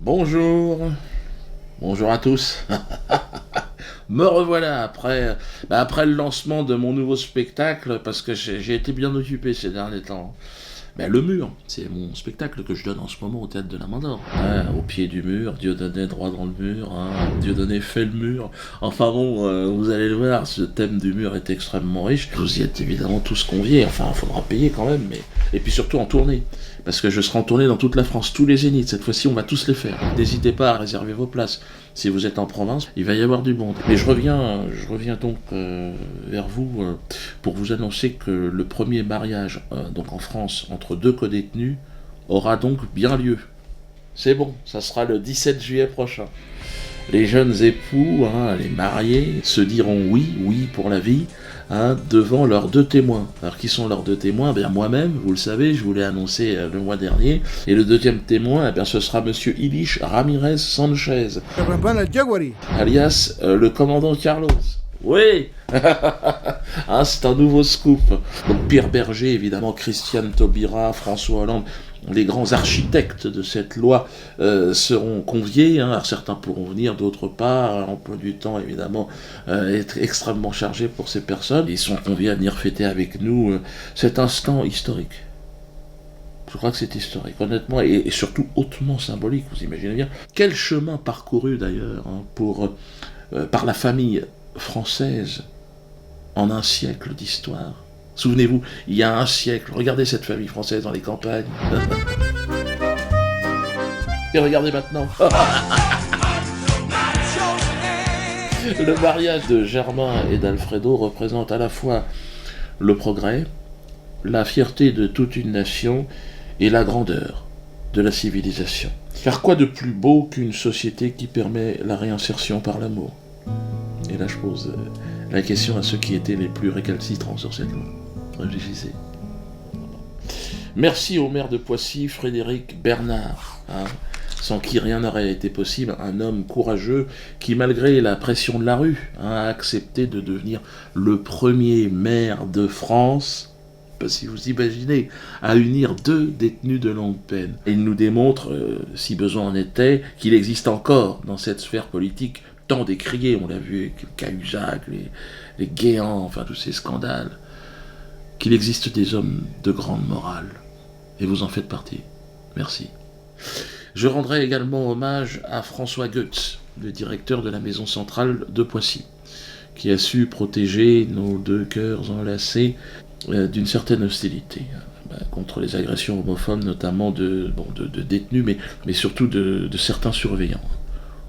Bonjour, bonjour à tous. Me revoilà après le lancement de mon nouveau spectacle, parce que j'ai été bien occupé ces derniers temps. Ben, le mur, c'est mon spectacle que je donne en ce moment au Théâtre de la Mandore. Au pied du mur, Dieudonné droit dans le mur, Dieudonné fait le mur. Enfin bon, vous allez le voir, ce thème du mur est extrêmement riche. Vous y êtes évidemment tous conviés, enfin il faudra payer quand même, mais... Et puis surtout en tournée, parce que je serai en tournée dans toute la France, tous les zéniths, cette fois-ci on va tous les faire. N'hésitez pas à réserver vos places. Si vous êtes en province, il va y avoir du monde. Mais je reviens donc vers vous pour vous annoncer que le premier mariage donc en France entre deux codétenus aura donc bien lieu. C'est bon, ça sera le 17 juillet prochain. Les jeunes époux, les mariés, se diront oui pour la vie, devant leurs deux témoins. Alors qui sont leurs deux témoins? Bien moi-même, vous le savez, je vous l'ai annoncé le mois dernier. Et le deuxième témoin, ce sera Monsieur Ilich Ramirez Sanchez, alias le commandant Carlos. Oui. C'est un nouveau scoop. Donc Pierre Berger, évidemment, Christiane Taubira, François Hollande, les grands architectes de cette loi seront conviés. Alors certains pourront venir, d'autres pas. L'emploi du temps, évidemment, est extrêmement chargé pour ces personnes. Ils sont conviés à venir fêter avec nous cet instant historique. Je crois que c'est historique, honnêtement, et surtout hautement symbolique, vous imaginez bien. Quel chemin parcouru, d'ailleurs, par la famille française en un siècle d'histoire. Souvenez-vous, il y a un siècle, regardez cette famille française dans les campagnes. Et regardez maintenant. Le mariage de Germain et d'Alfredo représente à la fois le progrès, la fierté de toute une nation et la grandeur de la civilisation. Car quoi de plus beau qu'une société qui permet la réinsertion par l'amour? Et là je pose la question à ceux qui étaient les plus récalcitrants sur cette loi. Réfléchissez. Merci au maire de Poissy, Frédéric Bernard, sans qui rien n'aurait été possible, un homme courageux qui, malgré la pression de la rue, a accepté de devenir le premier maire de France, pas si vous imaginez, à unir deux détenus de longue peine. Et il nous démontre, si besoin en était, qu'il existe encore dans cette sphère politique tant décriée, on l'a vu avec Cahuzac, les Guéants, enfin tous ces scandales, qu'il existe des hommes de grande morale. Et vous en faites partie. Merci. Je rendrai également hommage à François Goetz, le directeur de la maison centrale de Poissy, qui a su protéger nos deux cœurs enlacés d'une certaine hostilité contre les agressions homophobes, notamment de détenus, mais surtout de certains surveillants,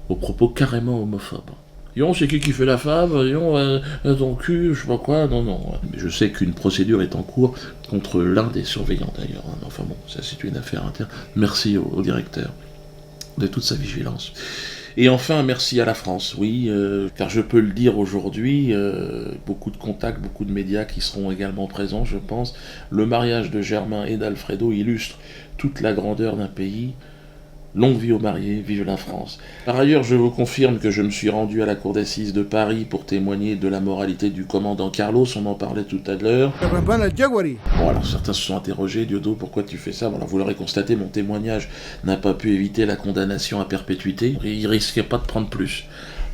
aux propos carrément homophobes. Yon, c'est qui fait la femme? Yon, ton cul, je sais pas quoi, non. Mais je sais qu'une procédure est en cours contre l'un des surveillants d'ailleurs. Enfin bon, ça c'est une affaire interne. Merci au directeur de toute sa vigilance. Et enfin, merci à la France, oui, car je peux le dire aujourd'hui, beaucoup de contacts, beaucoup de médias qui seront également présents, je pense. Le mariage de Germain et d'Alfredo illustre toute la grandeur d'un pays. Longue vie aux mariés, vive la France. Par ailleurs, je vous confirme que je me suis rendu à la cour d'assises de Paris pour témoigner de la moralité du commandant Carlos, on en parlait tout à l'heure. Bon, alors certains se sont interrogés, Diodo, pourquoi tu fais ça? Bon, alors vous l'aurez constaté, mon témoignage n'a pas pu éviter la condamnation à perpétuité, il risquait pas de prendre plus.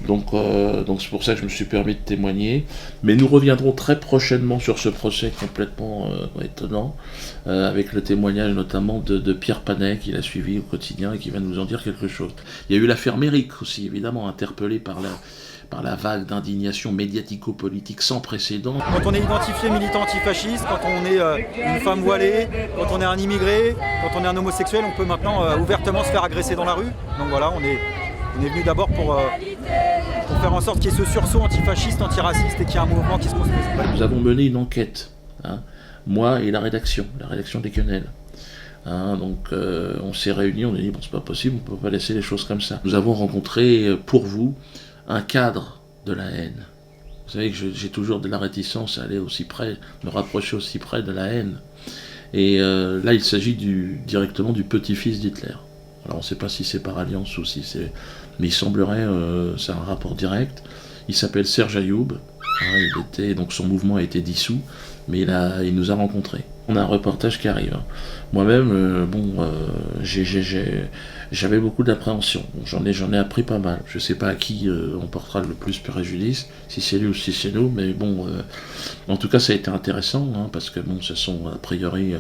Donc c'est pour ça que je me suis permis de témoigner. Mais nous reviendrons très prochainement sur ce procès complètement étonnant, avec le témoignage notamment de Pierre Panet, qui l'a suivi au quotidien et qui va nous en dire quelque chose. Il y a eu l'affaire Méric aussi, évidemment, interpellée par la vague d'indignation médiatico-politique sans précédent. Quand on est identifié militant antifasciste, quand on est une femme voilée, quand on est un immigré, quand on est un homosexuel, on peut maintenant ouvertement se faire agresser dans la rue. Donc voilà, on est venu d'abord pour faire en sorte qu'il y ait ce sursaut antifasciste, antiraciste et qu'il y ait un mouvement qui se construise. Nous avons mené une enquête, moi et la rédaction des Quenelles. On s'est réunis, on a dit bon, c'est pas possible, on peut pas laisser les choses comme ça. Nous avons rencontré pour vous un cadre de la haine. Vous savez que j'ai toujours de la réticence à aller aussi près, me rapprocher aussi près de la haine. Et là, il s'agit directement du petit-fils d'Hitler. Alors on ne sait pas si c'est par alliance ou si c'est... Mais il semblerait, c'est un rapport direct. Il s'appelle Serge Ayoub. Donc son mouvement a été dissous, mais il nous a rencontrés. On a un reportage qui arrive. Hein. Moi-même, j'avais beaucoup d'appréhension. J'en ai appris pas mal. Je sais pas à qui on portera le plus préjudice, si c'est lui ou si c'est nous, mais bon, en tout cas, ça a été intéressant, hein, parce que bon, ce sont a priori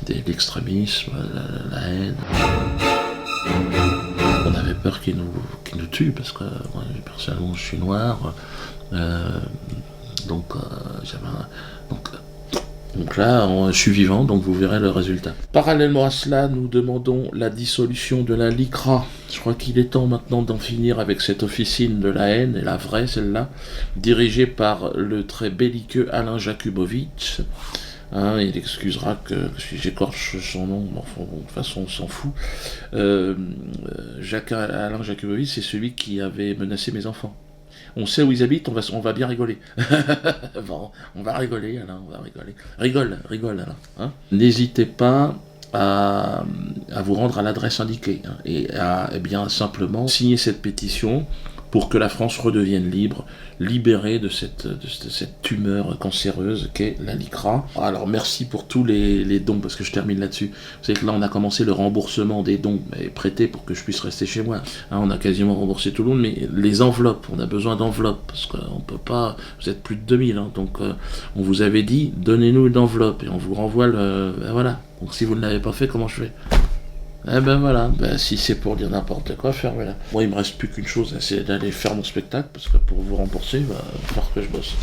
l'extrémisme, la haine. On avait peur qu'ils nous tuent, parce que moi, personnellement, je suis noir, donc donc là, je suis vivant, donc vous verrez le résultat. Parallèlement à cela, nous demandons la dissolution de la LICRA. Je crois qu'il est temps maintenant d'en finir avec cette officine de la haine, et la vraie, celle-là, dirigée par le très belliqueux Alain Jakubowicz. Hein, il excusera que si j'écorche son nom, enfin, bon, de toute façon on s'en fout. Alain Jakubowicz, c'est celui qui avait menacé mes enfants. On sait où ils habitent, on va bien rigoler. Bon, on va rigoler, Alain, on va rigoler. Rigole, Alain. Hein. N'hésitez pas à vous rendre à l'adresse indiquée, hein, et à bien simplement signer cette pétition pour que la France redevienne libre, libérée de cette tumeur cancéreuse qu'est la LICRA. Alors merci pour tous les dons, parce que je termine là-dessus. Vous savez que là on a commencé le remboursement des dons prêtés pour que je puisse rester chez moi. Hein, on a quasiment remboursé tout le monde, mais les enveloppes, on a besoin d'enveloppes, parce qu'on peut pas, vous êtes plus de 2000, hein, donc on vous avait dit, donnez-nous une enveloppe, et on vous renvoie voilà. Donc si vous ne l'avez pas fait, comment je fais ? Eh ben voilà, si c'est pour dire n'importe quoi, fermez-la. Moi, il me reste plus qu'une chose, c'est d'aller faire mon spectacle, parce que pour vous rembourser, il va falloir que je bosse.